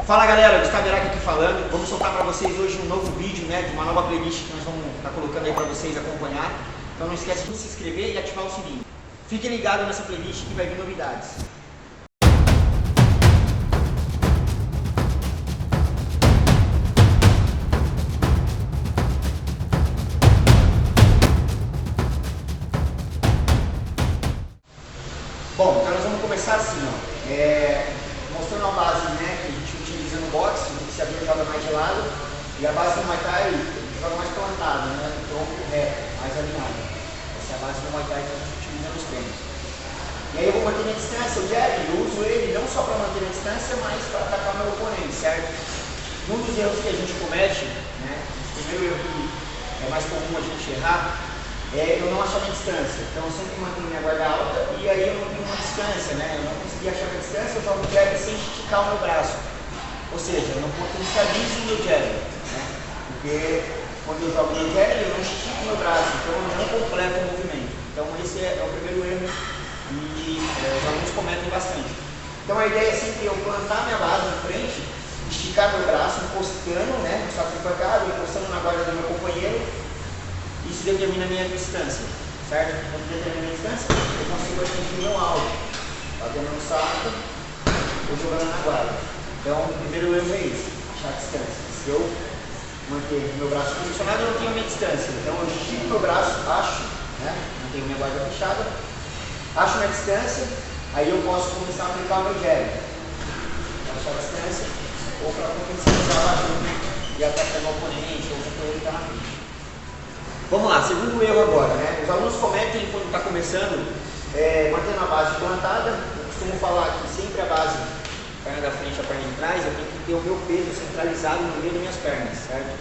Fala galera, Gustavo Iraque aqui falando. Vamos soltar para vocês hoje um novo vídeo, né, de uma nova playlist que nós vamos estar colocando aí para vocês acompanhar. Então não esquece de se inscrever e ativar o sininho. Fiquem ligados nessa playlist que vai vir novidades. Bom, então nós vamos começar assim, ó. Mostrando a base, né, que a gente utiliza no boxe, o iniciador joga mais de lado, e a base do Muay Thai joga mais plantada, né, no tronco reto, mais alinhado. Essa é a base do Muay Thai que a gente utiliza nos treinos. E aí eu vou manter a distância, o jab, eu uso ele não só para manter a distância, mas para atacar o meu oponente, certo? Um dos erros que a gente comete, né, o primeiro erro que é mais comum a gente errar, é eu não achar minha distância. Então eu sempre mantenho minha guarda alta e aí eu não tenho uma distância, né? Eu não consegui achar minha distância, eu jogo o jab sem esticar o meu braço. Ou seja, eu não potencializo o meu jab, né? Porque quando eu jogo o meu jab, eu não estico o meu braço, então eu não completo o movimento. Então esse é o primeiro erro e os alunos cometem bastante. Então a ideia é sempre eu plantar minha base na frente, esticar meu braço, encostando, né? Só que encostando na guarda do meu companheiro. Isso determina a minha distância, certo? Quando determina a minha distância, eu consigo atingir o meu alvo, batendo no saco ou jogando na guarda. Então, o primeiro erro é esse, achar a distância. Se eu manter o meu braço posicionado, eu não tenho a minha distância. Então, eu estico meu braço, acho, né? Mantenho minha guarda fechada, acho minha distância, aí eu posso começar a aplicar o meu jab. Achar a distância, ou para potencializar e atacar o oponente, ou o companheiro que está na frente. Vamos lá, segundo erro agora, né? Os alunos cometem quando está começando, mantendo a base plantada. Eu costumo falar que sempre a base, perna da frente e a perna de trás, eu tenho que ter o meu peso centralizado no meio das minhas pernas, certo?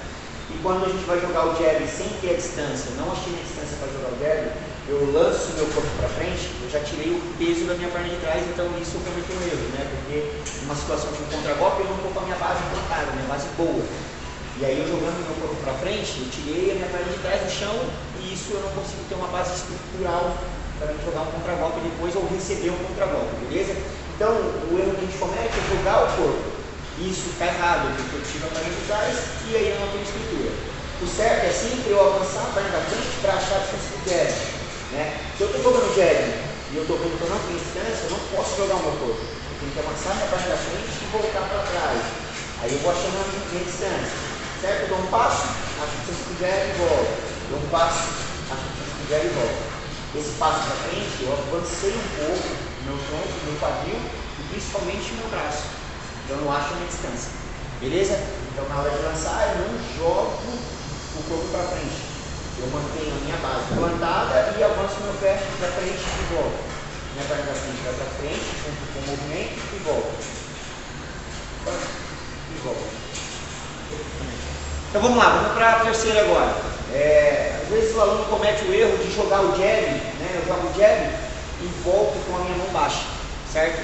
E quando a gente vai jogar o jab sem ter a distância, não achei a distância para jogar o jab, eu lanço o meu corpo para frente, eu já tirei o peso da minha perna de trás, então isso eu cometi um erro, né? Porque numa situação de um contragolpe eu não estou com a minha base plantada, minha base boa. E aí eu jogando meu corpo para frente, eu tirei a minha perna de trás do chão e isso eu não consigo ter uma base estrutural para jogar um contragolpe depois ou receber um contragolpe, beleza? Então o erro que a gente comete é jogar o corpo. Isso está errado, porque eu tiro a perna de trás e aí eu não tenho estrutura. O certo é sempre eu avançar a perna da frente para achar a distância do jab, né? Se eu estou jogando jab e eu estou vendo que eu não tenho distância, eu não posso jogar o meu corpo. Eu tenho que avançar minha perna da frente e voltar para trás. Aí eu vou achando a minha distância. Certo? Eu dou um passo, acho que você quiser e volto. Dou um passo, acho que você quiser e volto. Esse passo para frente, eu avancei um pouco meu tronco, meu quadril e principalmente meu braço. Então eu não acho a minha distância. Beleza? Então na hora de lançar, eu não jogo o corpo para frente. Eu mantenho a minha base plantada e avanço meu pé para frente e volto. Minha perna da frente vai para frente, junto com o movimento e volto. E volto. Então vamos lá, vamos para a terceira agora. Às vezes o aluno comete o erro de jogar o jab, né? Eu jogo o jab e volto com a minha mão baixa, certo?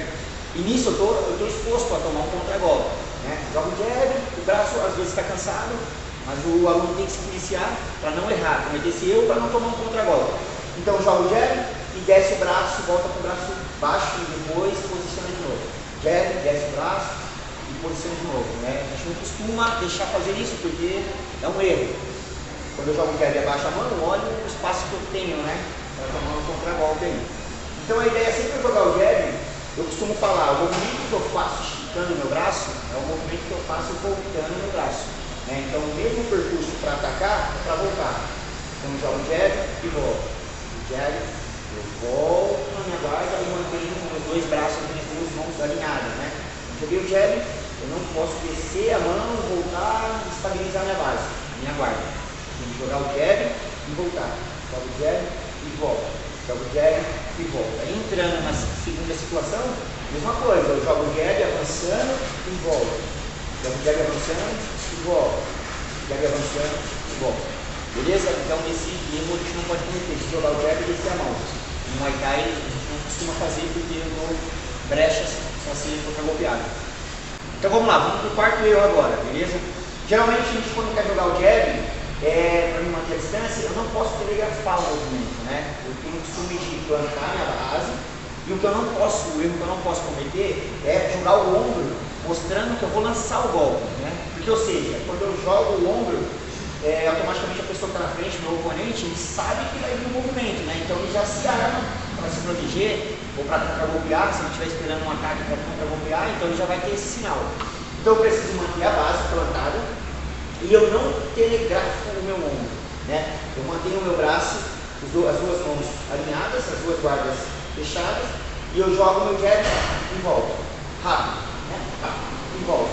E nisso eu estou exposto a tomar um contragolpe, né? Jogo o jab, o braço às vezes está cansado, mas o aluno tem que se policiar para não errar, cometer esse erro para não tomar um contragolpe. Então joga o jab e desce o braço, volta com o braço baixo e depois posiciona de novo. Jab, desce o braço e posiciona de novo, né? A gente não costuma deixar fazer isso porque é um erro. Quando eu jogo o jab e abaixo a mão, eu olho o espaço que eu tenho, né? Para tomar um contragolpe aí. Então a ideia é sempre jogar o jab, eu costumo falar, o movimento que eu faço esticando o meu braço é o movimento que eu faço voltando o meu braço, né? Então o mesmo percurso para atacar é para voltar. Então eu jogo o jab e volto. O jab, eu volto na minha guarda e mantenho com os dois braços e minhas duas mãos alinhadas, né? Joguei o jab, eu não posso descer a mão, voltar e estabilizar minha base, a minha guarda. Tenho que jogar o jab e voltar. Jogo o jab e volto. Jogo o jab e volto. Aí entrando na segunda situação, mesma coisa. Eu jogo o jab avançando e volto. Jogo o jab avançando e volto. Jab avançando e volto. Beleza? Então esse erro a gente não pode cometer. Se jogar o jab e descer a mão. No Muay Thai a gente não costuma fazer porque eu dou brechas para ser contragolpeado. Então vamos lá, vamos para o quarto erro agora, beleza? Geralmente a gente quando quer jogar o jab, para me manter a distância, eu não posso telegrafar o movimento, né? Eu tenho o costume de plantar minha base e o erro que eu não posso cometer é jogar o ombro mostrando que eu vou lançar o golpe, né? Porque, ou seja, quando eu jogo o ombro, automaticamente a pessoa que está na frente, meu oponente, ele sabe que vai vir um movimento, né? Então ele já se arma para se proteger ou para contra-golpear, se ele estiver esperando um ataque para contra-golpear, então ele já vai ter esse sinal. Então eu preciso manter a base plantada e eu não telegrafo o meu ombro, né? Eu mantenho o meu braço, as duas mãos alinhadas, as duas guardas fechadas, e eu jogo o meu jab e volto, rápido, né? E volto.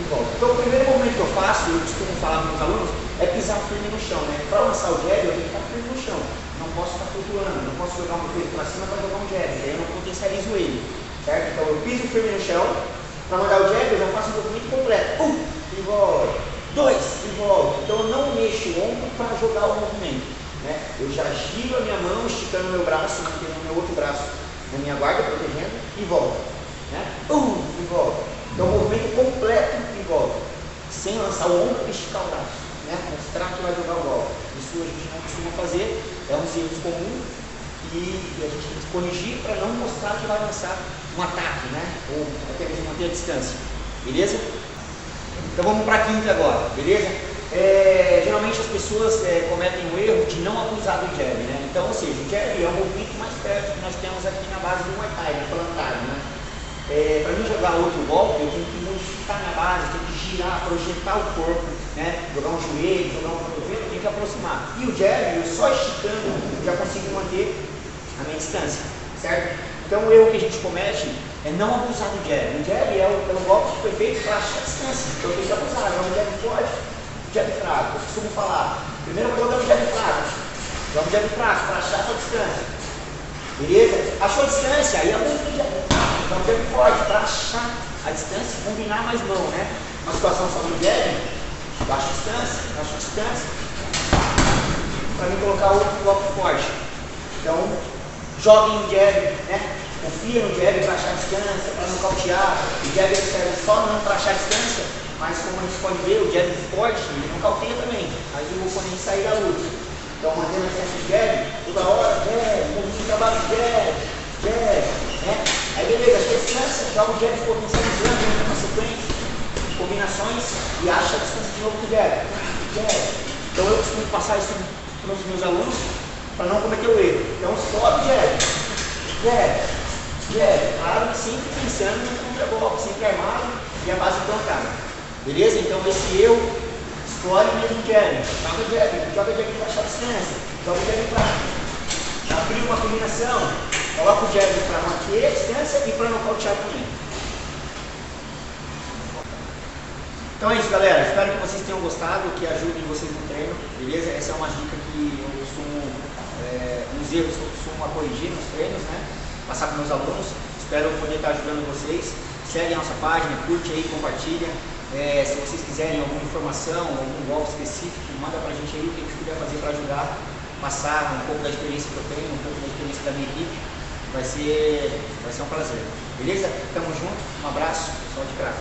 Então o primeiro movimento que eu faço, eu costumo falar para os meus alunos, é pisar firme no chão, né? Para lançar o jab, eu tenho que estar firme no chão. Não posso estar flutuando, não posso jogar um peito para cima para jogar um jab, aí eu não potencializo ele, certo? Então eu piso firme no chão, para mandar o jab eu já faço o movimento completo. E volto. 2, e volto. Então eu não mexo o ombro para jogar o movimento, né? Eu já giro a minha mão, esticando o meu braço, mantendo o meu outro braço na minha guarda, protegendo, e volto, né? E volto. Então o movimento completo e volta, sem lançar o ombro e esticar o braço, né? Mostrar que vai jogar o golpe. Isso a gente não costuma fazer, é um erro comum e a gente tem que corrigir para não mostrar que vai lançar um ataque, né? Ou até mesmo manter a distância, beleza? Então vamos para a quinta agora, beleza? Geralmente as pessoas cometem o erro de não abusar do jab, né? Então, ou seja, o jab é o movimento mais perto que nós temos aqui na base do Muay Thai, na plantar, né? Para mim jogar outro golpe, eu tenho que modificar minha base, eu tenho que girar, projetar o corpo, né? Jogar um joelho, jogar um cotovelo, eu tenho que aproximar. E o jab, eu só esticando, já consigo manter a minha distância, certo? Então o erro que a gente comete é não abusar do jab. O jab é o golpe que foi feito para achar a distância, então eu tenho que abusar, é um jab forte, jab fraco. Eu costumo falar, primeiro eu é um jab fraco, joga um jab fraco para achar a sua distância, beleza? Achou a distância, aí abusa do jab. Então, o jab forte, para achar a distância, combinar mais mão, né? Uma situação só do jab, baixa a distância, para mim colocar outro golpe forte. Então, joguem o jab, né? Confia no jab para achar a distância, para não cautear. O jab serve só não para achar a distância, mas como a gente pode ver, o jab forte, ele não cauteia também. Aí o oponente sair da luta. Então, mantendo a distância do jab, toda hora, jab, movimento de trabalho, jab, né? Aí beleza, achei a distância, joga o jab potencializando na sequência, combinações e acha a distância de novo com o jab. Então eu costumo passar isso para os meus alunos para não cometer o erro. Então sobe jab, claro, sempre pensando no contra-golpe, sempre armado e a base plantada. Beleza? Então esse erro, escolhe mesmo o jab, joga o jab para achar a distância, joga o jab para abrir uma combinação. Coloca o jab para manter a distância e para nocautear também. Então é isso, galera. Espero que vocês tenham gostado, que ajudem vocês no treino, beleza? Essa é uma dica que eu costumo, uns erros que eu costumo corrigir nos treinos, né? Passar para meus alunos. Espero poder estar ajudando vocês. Segue a nossa página, curte aí, compartilha. Se vocês quiserem alguma informação, algum golpe específico, manda para a gente aí o que a gente puder fazer para ajudar, passar um pouco da experiência que eu tenho, um pouco da experiência da minha equipe. Vai ser um prazer. Beleza? Tamo junto. Um abraço. Só de craque.